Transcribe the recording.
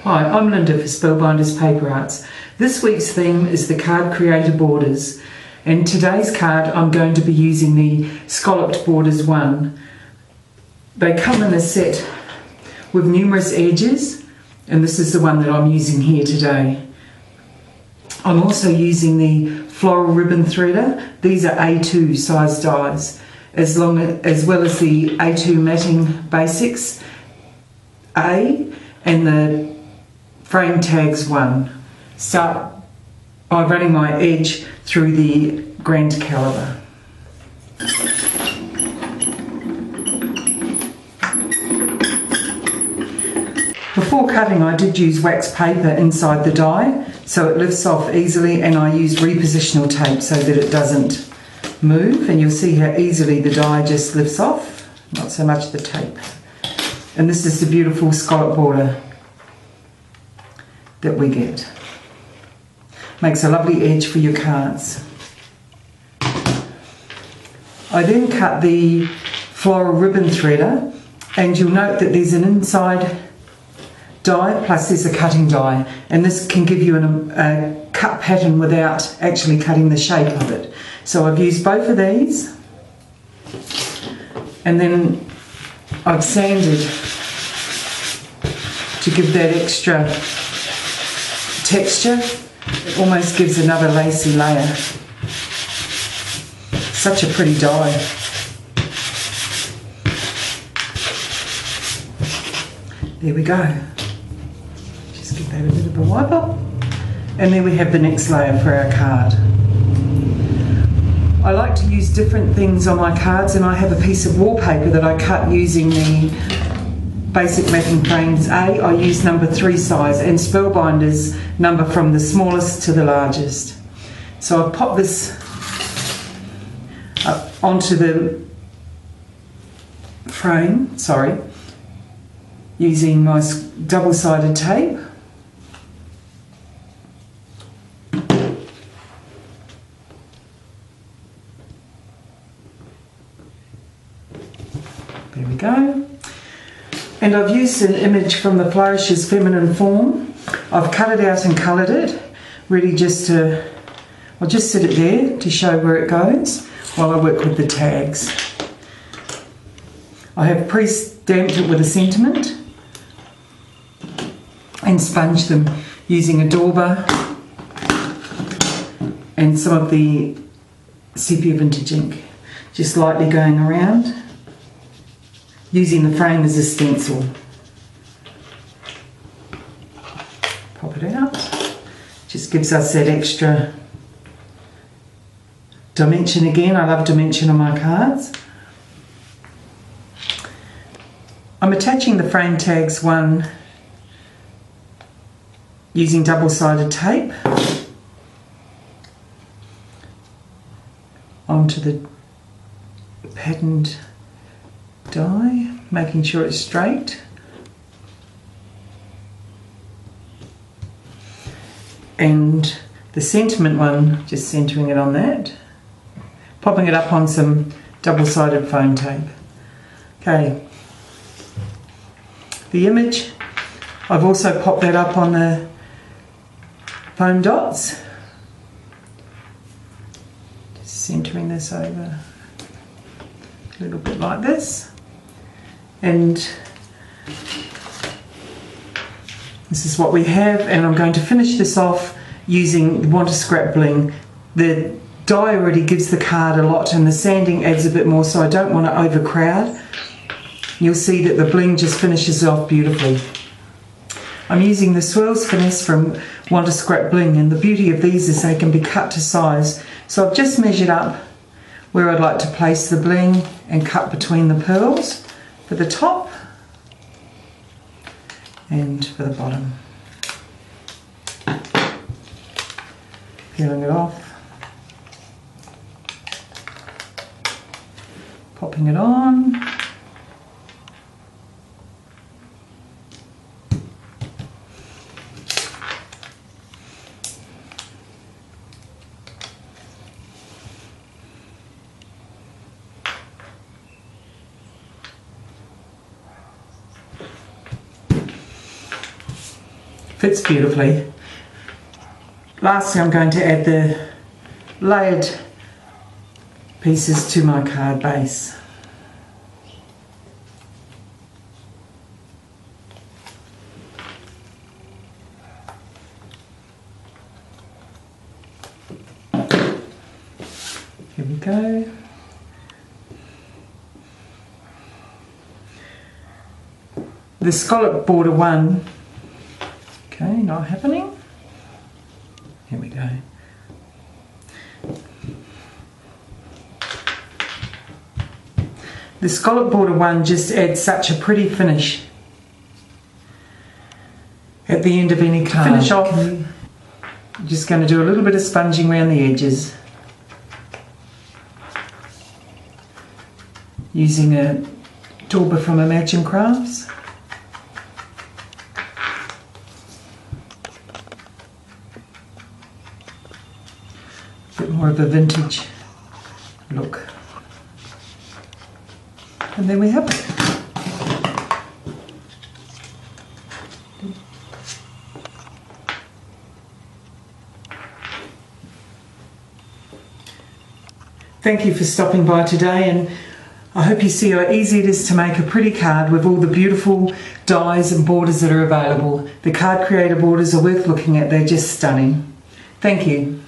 Hi, I'm Linda for Spellbinders Paper Arts. This week's theme is the Card Creator Borders, and today's card I'm going to be using the Scalloped Borders 1. They come in a set with numerous edges, and this is the one that I'm using here today. I'm also using the Floral Ribbon Threader. These are A2 size dies, as well as the A2 Matting Basics A and the Frame Tags 1. Start by running my edge through the Grand Caliber. Before cutting, I did use wax paper inside the die so it lifts off easily, and I used repositional tape so that it doesn't move, and you'll see how easily the die just lifts off, not so much the tape. And this is the beautiful scallop border that we get. Makes a lovely edge for your cards. I then cut the Floral Ribbon Threader, and you'll note that there's an inside die plus there's a cutting die, and this can give you a cut pattern without actually cutting the shape of it. So I've used both of these, and then I've sanded to give that extra texture. It almost gives another lacy layer. Such a pretty die. There we go. Just give that a bit of a wipe up. And then we have the next layer for our card. I like to use different things on my cards, and I have a piece of wallpaper that I cut using the Basic Matting Frames A. I use number 3 size, and Spellbinders number from the smallest to the largest. So I've popped this up onto the frame, using my double-sided tape. There we go. And I've used an image from the Flourishes Feminine Form. I've cut it out and coloured it, really just to, I'll just sit it there to show where it goes while I work with the tags. I have pre-stamped it with a sentiment and sponged them using a dauber and some of the Sepia Vintage ink, just lightly going around, using the frame as a stencil. Pop it out. Just gives us that extra dimension again. I love dimension on my cards. I'm attaching the Frame Tags 1 using double-sided tape onto the patterned die, making sure it's straight. And the sentiment one, just centering it on that, popping it up on some double-sided foam tape. Okay, the image, I've also popped that up on the foam dots, just centering this over a little bit like this. And this is what we have, and I'm going to finish this off using Want a Scrap Bling. The die already gives the card a lot, and the sanding adds a bit more, so I don't want to overcrowd. You'll see that the bling just finishes off beautifully. I'm using the Swirls Finesse from Want a Scrap Bling, and the beauty of these is they can be cut to size. So I've just measured up where I'd like to place the bling and cut between the pearls for the top and for the bottom. Peeling it off, popping it on. Fits beautifully. Lastly, I'm going to add the layered pieces to my card base. Here we go. The scallop border one, okay, not happening. Here we go. The scallop border one just adds such a pretty finish at the end of any card. Finish off, I'm just going to do a little bit of sponging around the edges using a dauber from Imagine Crafts. Bit more of a vintage look. And there we have it. Thank you for stopping by today, and I hope you see how easy it is to make a pretty card with all the beautiful dies and borders that are available. The Card Creator borders are worth looking at, they're just stunning. Thank you.